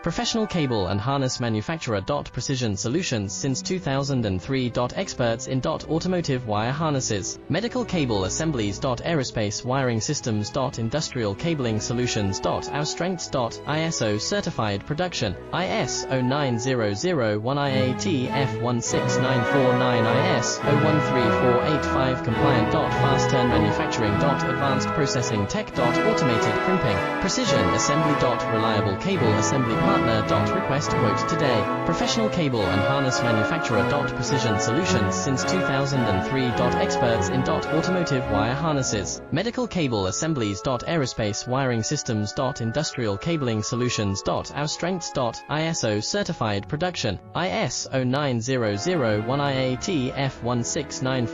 Professional cable and harness manufacturer. Precision Solutions since 2003. Experts in automotive wire harnesses, medical cable assemblies. Aerospace wiring systems. Industrial cabling solutions. Our strengths. ISO certified production, IS 09001 IATF 16949 IS 013485 compliant. Fast turn manufacturing. Advanced processing tech. Automated crimping, precision assembly. Reliable cable assembly partner. Request quote today. Professional cable and harness manufacturer. Precision Solutions since 2003. Experts in automotive wire harnesses, medical cable assemblies. Aerospace wiring systems. Industrial cabling solutions. Our strengths. ISO certified production, IS 09001 IATF 16949